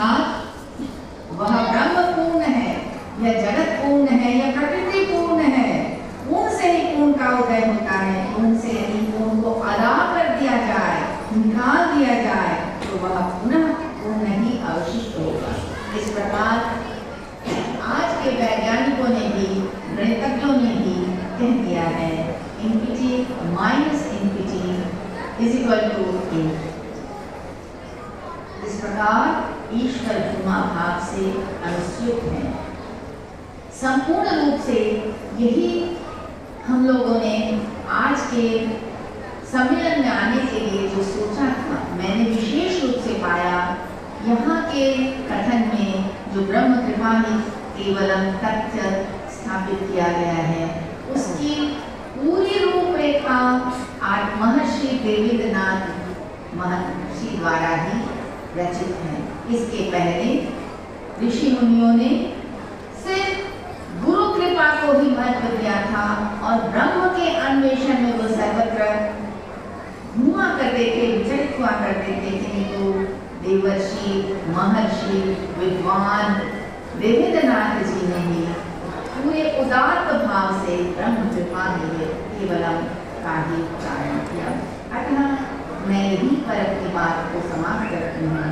अर्थात वह ब्रह्म पूर्ण है या जगत पूर्ण है या प्रकृति पूर्ण है, पूर्ण से ही पूर्ण का उदय होता है। पूर्ण से यदि पूर्ण को अदा कर दिया जाए, निकाल दिया जाए, तो वह पुनः पूर्ण ही अवशिष्ट होगा। इस प्रकार आज के वैज्ञानिकों ने भी, गणितज्ञों ने भी कह दिया है, infinity minus infinity is equal to infinity. इस प्रकार ईश्वर धर्माभाव से अनुस्यूत है। संपूर्ण रूप से यही हम लोगों ने आज के सम्मेलन में आने के लिए जो सोचा था, मैंने विशेष रूप से पाया यहाँ के कथन में जो ब्रह्म कृपा ही केवलम तथ्य स्थापित किया गया है, उसकी पूरी रूपरेखा आज महर्षि देवेंद्रनाथ महर्षि द्वारा ही रचित है। इसके पहले ऋषि मुनियों ने सिर्फ गुरु कृपा को ही महत्व दिया था और ब्रह्म के अन्वेषण में वो सर्वत्र घुमा करते थे, विचलित हुआ करते थे। किंतु देवर्षि, महर्षि, विद्वान देवेंद्रनाथ जी ने भी पूरे उदात्त भाव से ब्रह्म कृपा ही केवलम का ही उच्चारण किया। अतः मैं यही पर अपनी बात को समाप्त करती हूँ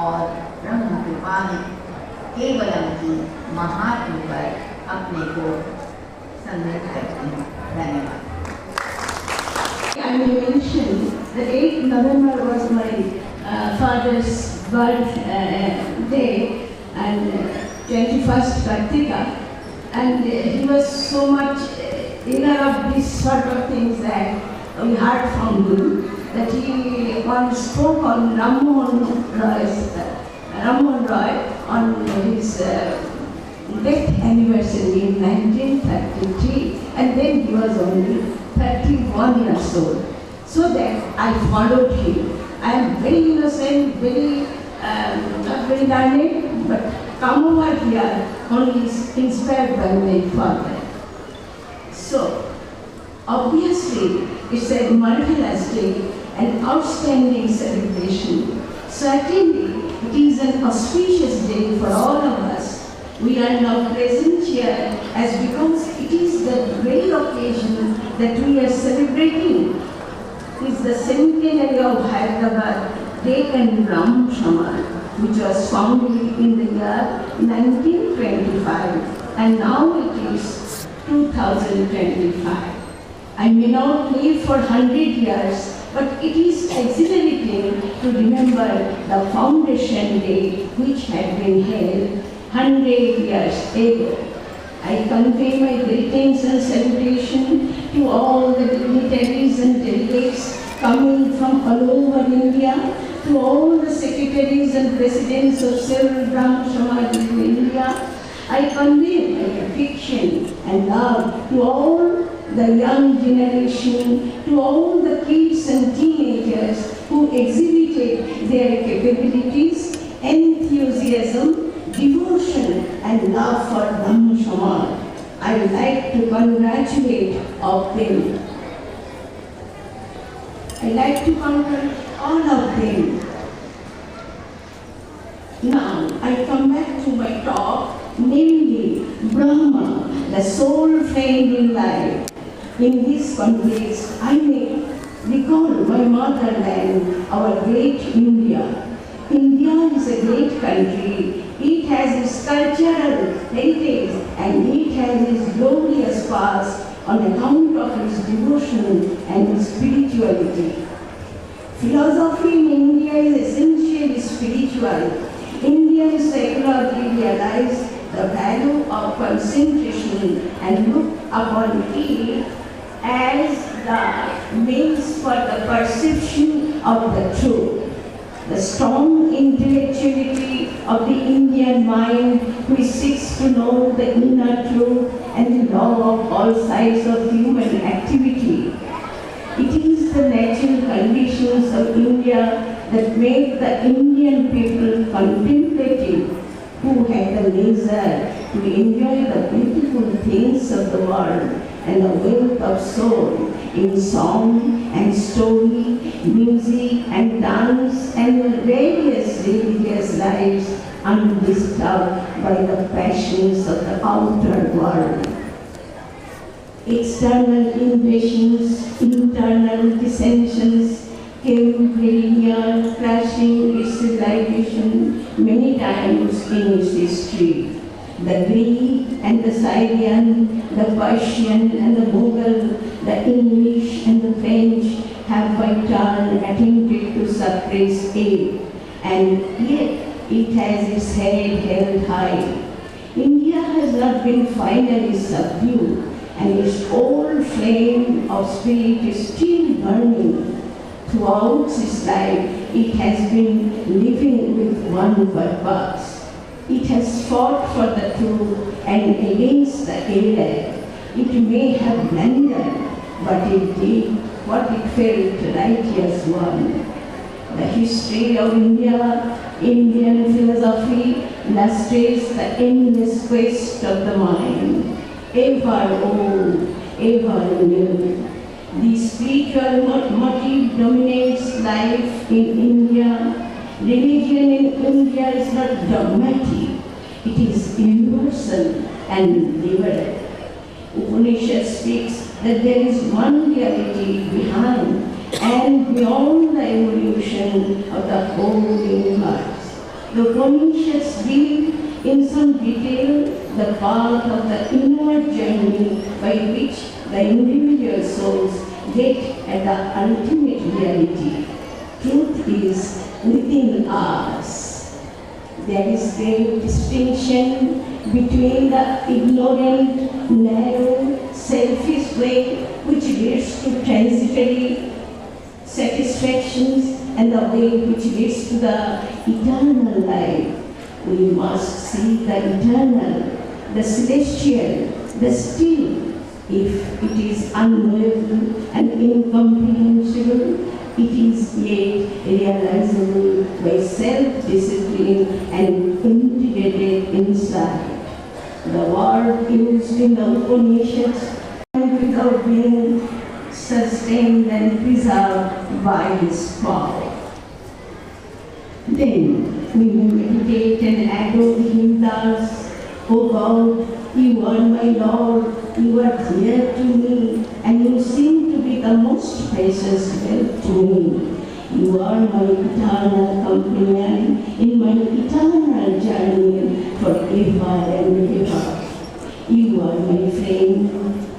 और ब्रह्म कृपा ही केवलम की महात्म पर अपने को संदर्भित करती हूँ। धन्यवाद। I will mention that 8th November was my father's birthday and 21st Kartika, and he was so much aware of these sort of things that we heard from him, that he once spoke on Rammohan Roy on his death anniversary in 1933, and then he was only 31 years old. So that I followed him. I am very innocent, very not very learned, but come over here only inspired by my father. So obviously it's a marvelous day, an outstanding celebration. Certainly it is an auspicious day for all of us. We are now present here as because it is the great occasion that we are celebrating. It is the centenary of Hyderabad Deccan Brahmo Samaj, which was founded in the year 1925, and now it is 2025. I may not live for 100 years, but it is exhilarating to remember the foundation day which had been held 100 years ago. I convey my greetings and salutation to all the dignitaries and delegates coming from all over India, to all the secretaries and presidents of several Brahmo Samaj in India. I convey my affection and love to all the young generation, to all the kids and teenagers who exhibited their capabilities, enthusiasm, devotion and love for Brahmo Samaj. I would like to congratulate of them. I like to congratulate all of them. Now I come back to my talk, namely Brahma, the sole friend in life. In this context, I may recall my motherland, our great India. India is a great country. It has its cultural heritage and it has its glorious past on account of its devotion and its spirituality. Philosophy in India is essentially spiritual. Indian psychology realized the value of concentration and look upon it as the means for the perception of the truth. The strong intellectuality of the Indian mind, which seeks to know the inner truth and the law of all sides of human activity. It is the natural conditions of India that make the Indian people contemplative, who have the leisure to enjoy the beautiful things of the world and the wealth of soul in song and story, music and dance and various religious lives undisturbed by the passions of the outer world. External invasions, internal dissensions came very near crashing its civilization many times in its history. The Greek and the Syrian, the Persian and the Mughal, the English and the French have by turn attempted to suppress it, and yet it has its head held high. India has not been finally subdued, and its old flame of spirit is still burning. Throughout its life, it has been living with one purpose. It has fought for the truth and against the error. It may have blundered, but it did what it felt righteous one. The history of India, Indian philosophy, illustrates the endless quest of the mind, ever old, ever new. The spiritual motive dominates life in India. Religion in India is not dogmatic, it is universal and liberal. Upanishad speaks that there is one reality behind and beyond the evolution of the whole universe. The Upanishads give in some detail the path of the inward journey by which the individual souls get at the ultimate reality. Truth is within us. There is a distinction between the ignorant, narrow, selfish way which leads to transitory satisfactions and the way which leads to the eternal life. We must see the eternal, the celestial, the still. If it is unknowable and incomprehensible, it is yet realizable by self-discipline and integrated insight. The word used in the Upanishads without being sustained and preserved by His power. Then we may meditate and adore Him thus: O God, You are my Lord, You are dear to me, and You seem to be the most precious help to me. You are my eternal companion in my eternal journey forever and ever. You are my friend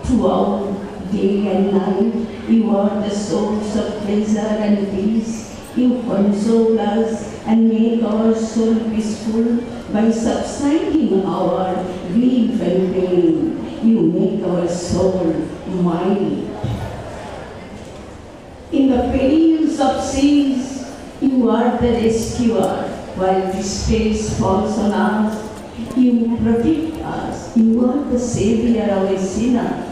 throughout day and night. You are the source of pleasure and peace. You console us and make our soul peaceful by subsiding our grief and pain. You make our soul mild. In the perils of seas, You are the rescuer. While distress falls on us, You protect us. You are the savior of a sinner.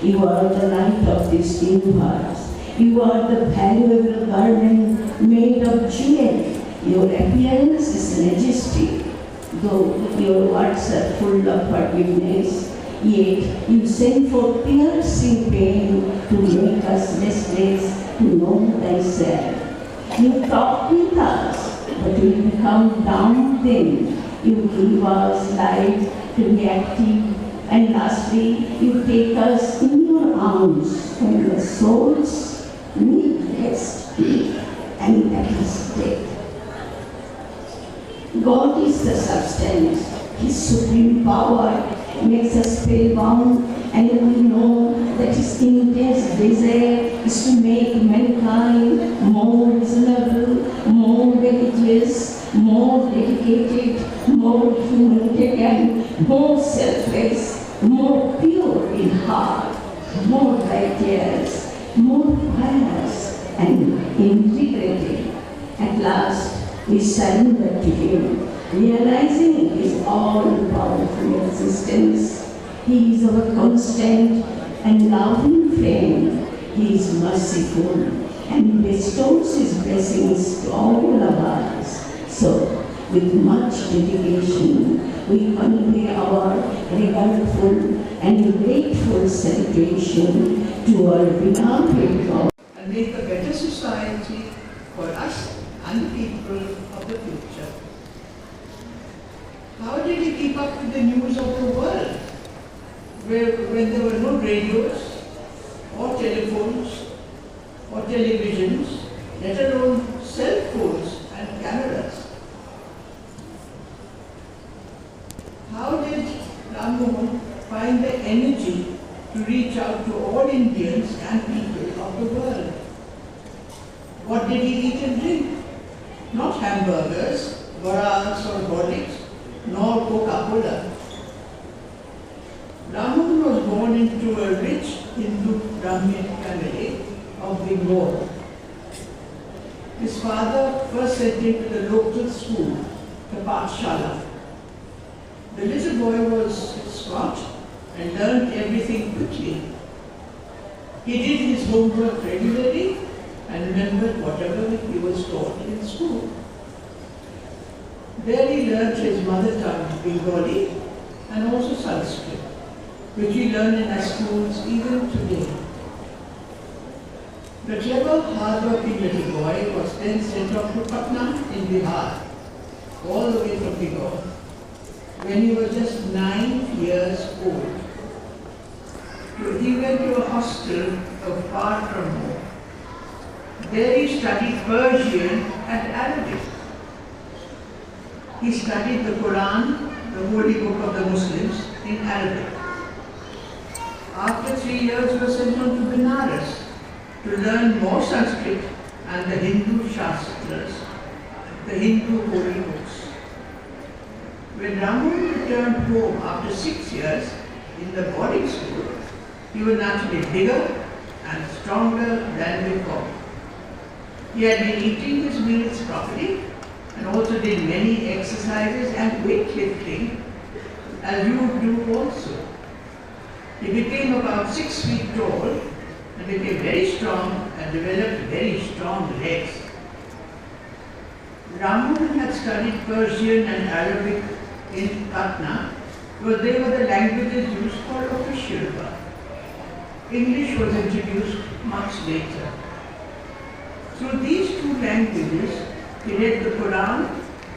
You are the light of this universe. You are the valuable garment made of jewels. Your appearance is majestic. Though your words are full of forgiveness, yet You send forth piercing pain to make us restless to know Thyself. You talk with us, but we become dumb then. You give us life to be active, and lastly, You take us in Your arms when the souls need rest, and that is death. God is the substance. His supreme power makes us spellbound, and we know that His intense desire is to make mankind more reasonable, more religious, more dedicated, more humanitarian, more selfless, more pure in heart, more righteous, more pious and integrated. At last, we surrender to Him, realizing His all-powerful existence. He is our constant and loving friend. He is merciful and bestows His blessings to all of us. So, with much dedication, we convey our regretful and grateful salutation to our beloved God. And make a better society for us and the people of the future. How did he keep up with the news of the world? When there were no radios, or telephones, or televisions, let alone cell phones and cameras. How did Ram Mohan find the energy to reach out to all Indians and people of the world? What did he eat and drink? Not hamburgers, varas or Horlicks, nor Coca-Cola. Ram Mohan was born into a rich Hindu Brahmin family of Bengal. His father first sent him to the local school, the Pathshala. The little boy was smart and learned everything quickly. He did his homework regularly and remembered whatever he was taught in school. There he learned his mother tongue, Bengali, and also Sanskrit, which we learn in our schools even today. The clever, hard-working little boy was then sent off to Patna in Bihar, all the way from Bengal, when he was just 9 years old. He went to a hostel of far from home. There he studied Persian and Arabic. He studied the Quran, the holy book of the Muslims, in Arabic. After 3 years, he was sent on to Benares to learn more Sanskrit and the Hindu Shastras, the Hindu holy books. When Ramu returned home after 6 years in the boarding school, he was naturally bigger and stronger than before. He had been eating his meals properly and also did many exercises and weightlifting, as you do also. He became about 6 feet tall and became very strong and developed very strong legs. Ramu had studied Persian and Arabic in Patna because they were the languages used for official work. English was introduced much later. Through these two languages, he read the Quran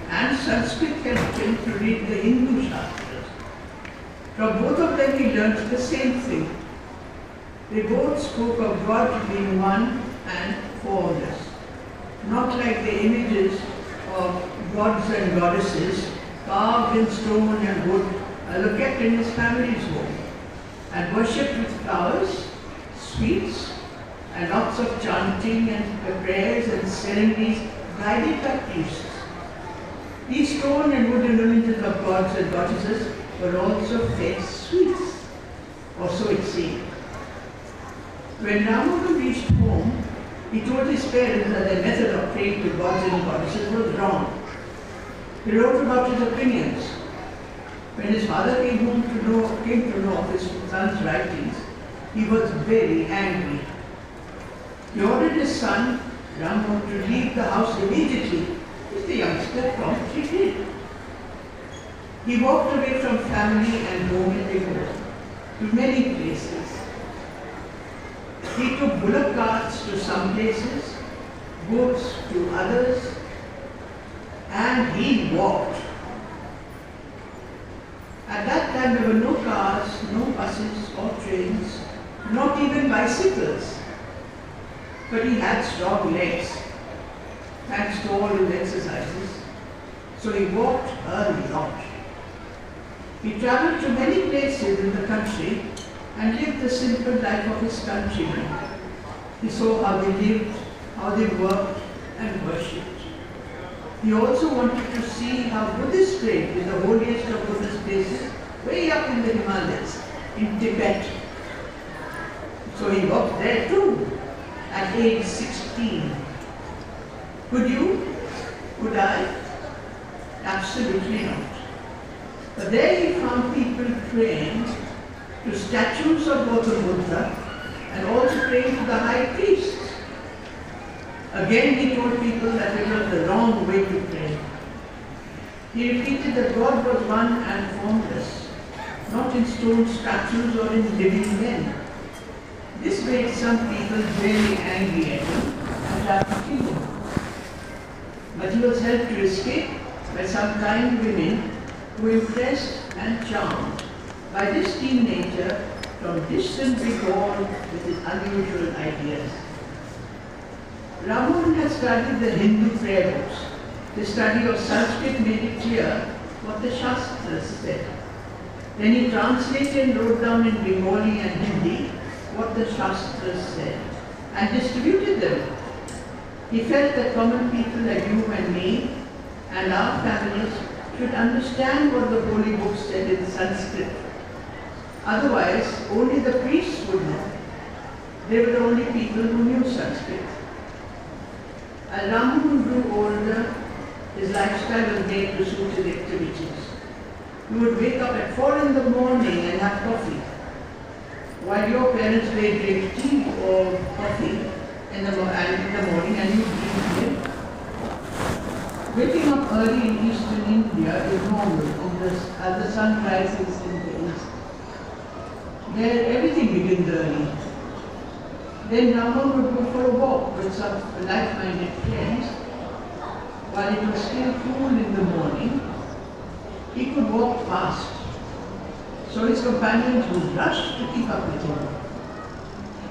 and Sanskrit helped him to read the Hindu Shastras. From both of them he learnt the same thing. They both spoke of God being one and formless, not like the images of gods and goddesses carved in stone and wood were kept in his family's home and worshipped with flowers, sweets, and lots of chanting and prayers and ceremonies guided by priests. These stone and wooden images of gods and goddesses were also fed sweets, or so it seemed. When Ramu reached home, he told his parents that their method of praying to gods and goddesses was wrong. He wrote about his opinions. When his father came to know of his son's writings, he was very angry. He ordered his son, Ramu, to leave the house immediately, which the youngster promptly did. He walked away from family and home in Bengal to many places. He took bullock carts to some places, boats to others, and he walked. At that time there were no cars, no buses or trains, not even bicycles. But he had strong legs, thanks to all his exercises, so he walked a lot. He travelled to many places in the country and lived the simple life of his countrymen. He saw how they lived, how they worked and worshipped. He also wanted to see how Buddhists prayed in the holiest of Buddhist places, way up in the Himalayas, in Tibet. So he walked there too, at age 16. Could you? Could I? Absolutely not. But there he found people praying to statues of Gautam Buddha and also praying to the high priests. Again he told people that it was the wrong way to pray. He repeated that God was one and formless, not in stone statues or in living men. This made some people very angry at him and tried to kill him. But he was helped to escape by some kind women who impressed and charmed by this teenager from distant Bengal with his unusual ideas. Ramohan had studied the Hindu prayer books. His study of Sanskrit made it clear what the Shastras said. Then he translated and wrote down in Bengali and Hindi what the Shastras said and distributed them. He felt that common people like you and me and our families should understand what the holy books said in Sanskrit. Otherwise, only the priests would know. They were the only people who knew Sanskrit. As Ramohan grew older, his lifestyle was made to suit his activities. He would wake up at 4 in the morning and have coffee, while your parents may drink tea or coffee in the morning and you drink milk. Waking up early in eastern India is normal as the sun rises in the east. There everything begins early. Then Ramohan would go for a walk with some like-minded friends. While it was still cool in the morning, he could walk fast. So his companions would rush to keep up with him.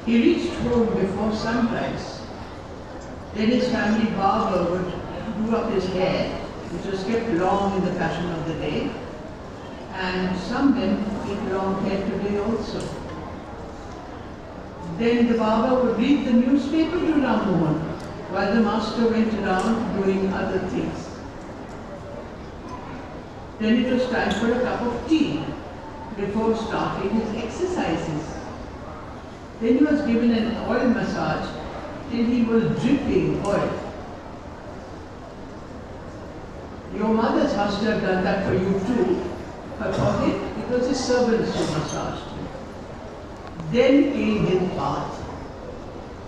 He reached home before sunrise. Then his family barber would do up his hair, which was kept long in the fashion of the day. And some men keep long hair today also. Then the barber would read the newspaper to Ramohan while the master went around doing other things. Then it was time for a cup of tea before starting his exercises. Then he was given an oil massage till he was dripping oil. Your mothers must have done that for you too, but for him it was his servants who massaged him. Then came his bath.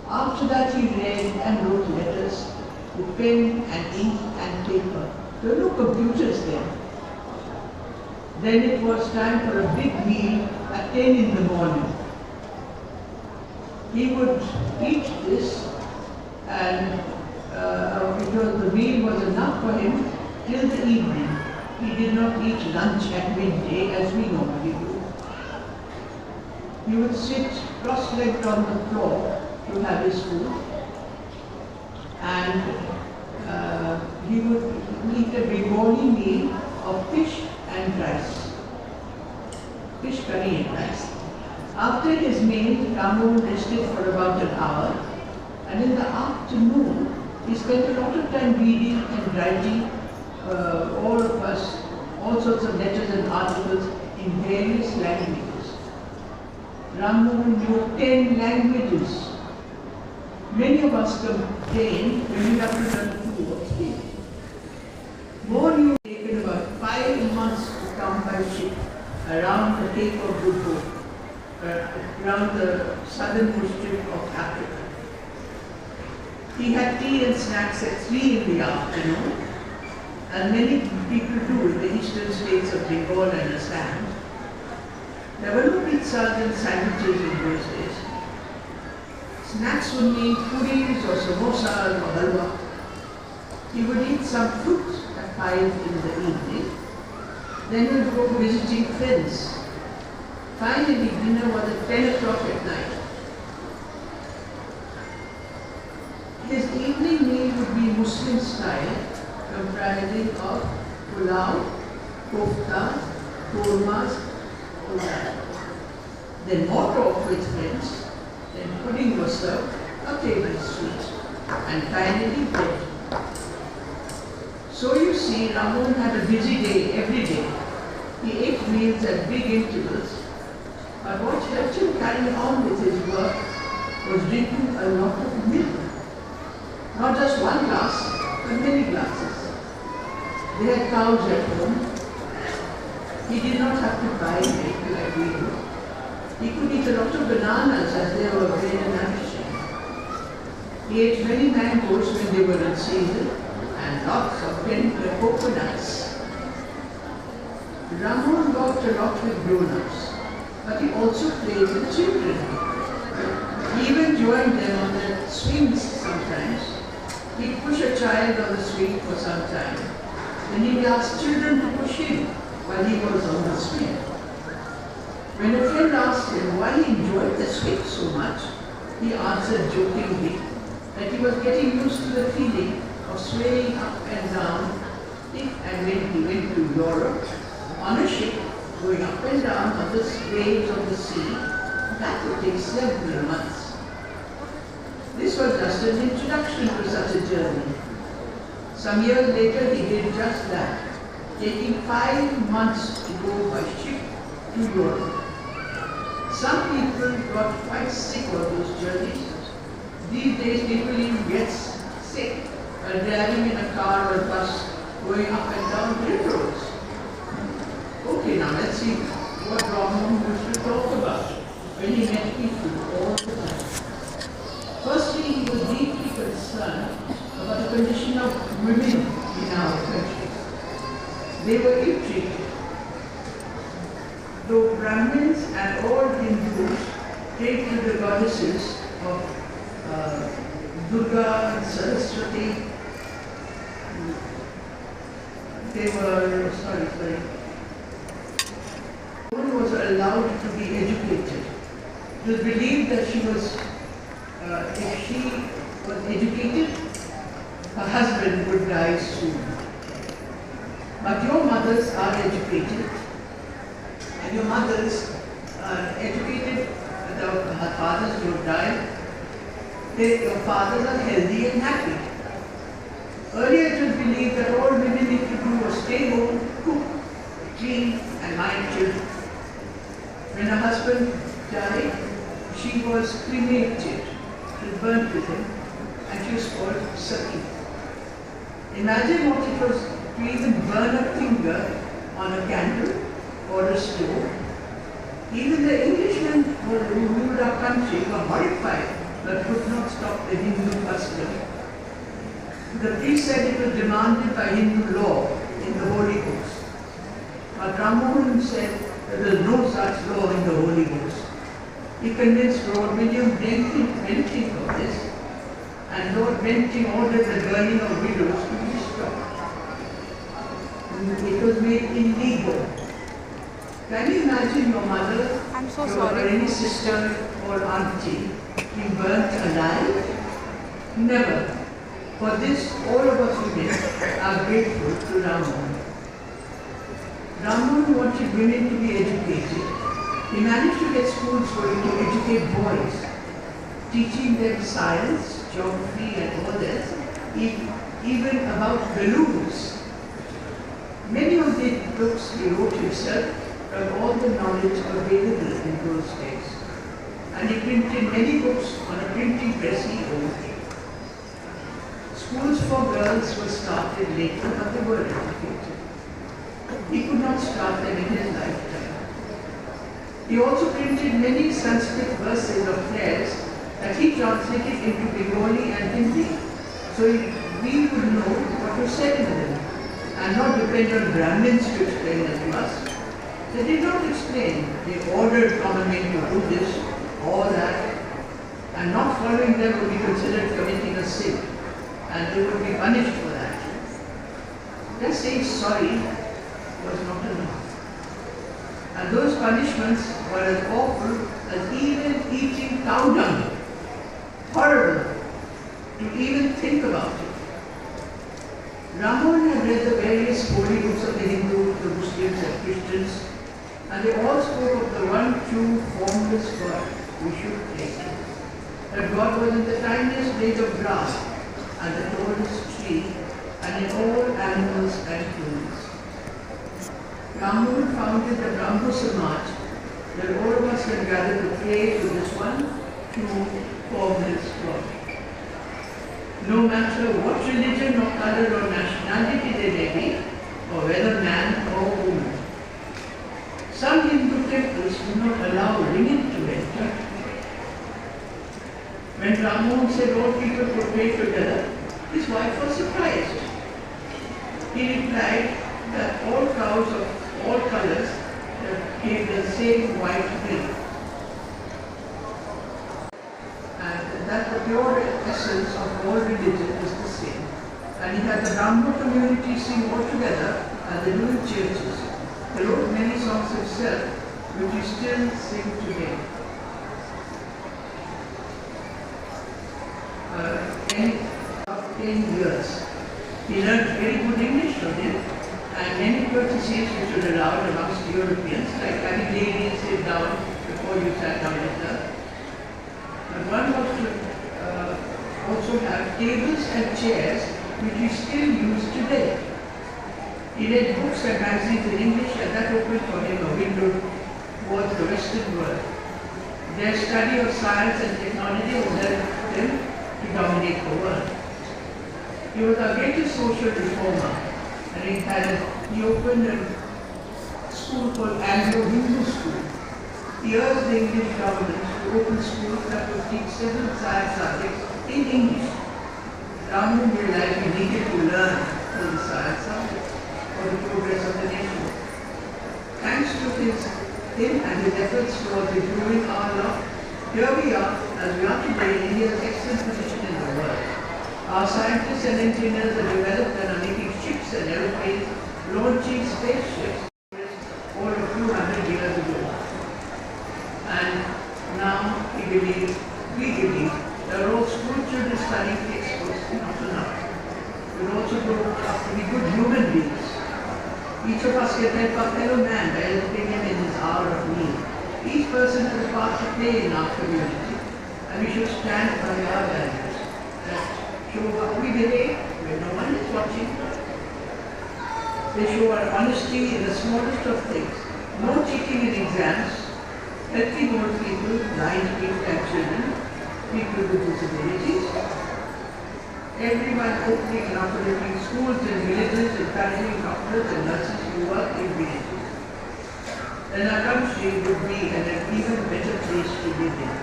After that he read and wrote letters with pen and ink and paper. There were no computers then. Then it was time for a big meal at 10 in the morning. He would eat this and the meal was enough for him till the evening. He did not eat lunch at midday as we normally do. He would sit cross-legged on the floor to have his food, and he would eat a Bengali meal of fish and rice, fish curry and rice. After his meal, Ramohan rested for about an hour, and in the afternoon, he spent a lot of time reading and writing all of us, all sorts of letters and articles in various languages. Ramohan knew 10 languages. Many of us complain when we have to learn 2 or 3. More you taken about 5 months to come by ship around the Cape of Good Hope, around the southernmost tip of Africa. He had tea and snacks at 3 in the afternoon, and many people do in the eastern states of Bengal and Assam. There were no pizzas and sandwiches in those days. Snacks would mean puris or samosas or halwa. He would eat some fruit at 5 in the evening. Then he would go visiting friends. Finally, dinner was at 10 o'clock at night. His evening meal would be Muslim style, comprising of pulao, kofta, kormas, then more talk with friends, then pudding was served, a table sweet, and finally bread. So you see, Ramohan had a busy day every day. He ate meals at big intervals, but what helped him carry on with his work was drinking a lot of milk. Not just one glass, but many glasses. They had cows at home. He did not have to buy milk like we do. He could eat a lot of bananas as they were very nourishing. He ate many mangoes when they were in season and lots of coconuts. Ramohan worked a lot with grown-ups, but he also played with children. He even joined them on the swings sometimes. He'd push a child on the swing for some time. Then he'd ask children to push him. while he was on the swing. When a friend asked him why he enjoyed the swing so much, he answered jokingly that he was getting used to the feeling of swaying up and down if and when he went to Europe on a ship going up and down on the waves of the sea. That would take several months. This was just an introduction to such a journey. Some years later he did just that, taking 5 months to go by ship to Europe. Some people got quite sick on those journeys. These days people even get sick while driving in a car or bus going up and down railroads. Okay, now let's see what Ramon used to talk about when he met people all the time. Firstly, he was deeply concerned about the condition of women in our country. They were ill-treated. Though Brahmins and all Hindus take to the goddesses of Durga and Saraswati, they were, woman was allowed to be educated. It was believed that she was, if she was educated, her husband would die soon. But your mothers are educated, and your mothers are educated without her fathers who died. Your fathers are healthy and happy. Earlier it was believed that all women need to do was stay home, cook, clean, and mind children. When her husband died, she was cremated, she was burnt with him, and she was called Sati. Imagine what it was to even burn a finger on a candle or a stove. Even the Englishmen who ruled our country were horrified, but could not stop the Hindu custom. The priest said it was demanded by Hindu law in the Holy Books. But Rammohun said there was no such law in the Holy Books. He convinced Lord William Bentinck of this, and Lord Bentinck ordered the burning of widows to be stopped. It was made illegal. Can you imagine your mother, or any sister or auntie being burnt alive? Never. For this, all of us women are grateful to Rammohun. Rammohun wanted women to be educated. He managed to get schools going to educate boys, teaching them science, geography and all that, even about balloons. Many of the books he wrote himself from all the knowledge available in those days. And he printed many books on a printing press he owned. Schools for girls were started later, but they were educated. He could not start them in his lifetime. He also printed many Sanskrit verses of prayers that he translated into Bengali and Hindi, so we would know what was said in them, and not depend on Brahmins to explain them to us. They did not explain. They ordered common men to do this or that, and not following them would be considered committing a sin, and they would be punished for that. Just saying sorry was not enough. And those punishments were as awful as even eating cow dung. Horrible to even think about it. Rammohun had read the various holy books of the Hindus, the Muslims and Christians, and they all spoke of the one true formless God we should pray to. That God was in the tiniest blade of grass and the tallest tree, and in all animals and humans. Rammohun founded the Brahmo Samaj, that all of us can gather to pray to this one true formless God. No matter what religion or color or nationality they may be, or whether man or woman. Some Hindu temples do not allow women to enter. When Rammohun said all people could pray together, his wife was surprised. He replied that all cows of all colors gave the same white milk, and that the pure essence of all religion is the same. And he had the Brahmo community sing all together, and they do in churches. He wrote many songs himself, which he still sings today. In 10 years, he learned very good English from him, and many courtesies which were allowed amongst Europeans, like having ladies sit down before you sat down with her. But one was to also have tables and chairs which we still use today. He read books and magazines in English, and that opened for him a window towards the Western world. Their study of science and technology would help him to dominate the world. He was our greatest social reformer, and he opened a school called Anglo-Hindu School. He urged the English government to open schools that would teach several science subjects in English. Government realized we needed to learn all the science subjects for the progress of the nation. Thanks to him and his efforts towards improving our law, here we are, as we are today, in India's excellent position in the world. Our scientists and engineers have developed and are making ships and aeroplanes, launching spaceships over 200 years ago. And now we believe that all school children studying textbooks not enough. We will also grow up to be good human beings. Each of us can help our fellow man by helping him in his hour of need. Each person has a part to play in our community, and we should stand by our values that show what we believe when no one is watching. They show our honesty in the smallest of things. No cheating in exams, helping old people, blind people and children, people with disabilities. Everyone opening and operating schools and villages, encouraging doctors and nurses to work in villages. Then our country would be an even better place to live in.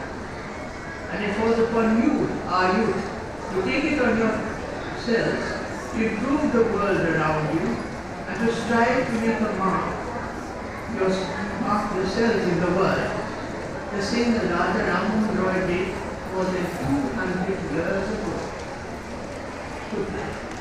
And it falls upon you, our youth, to take it on yourselves, to improve the world around you, and to strive to make a mark yourselves in the world. The same that Raja Rammohun Roy did more than 200 years ago. Good night.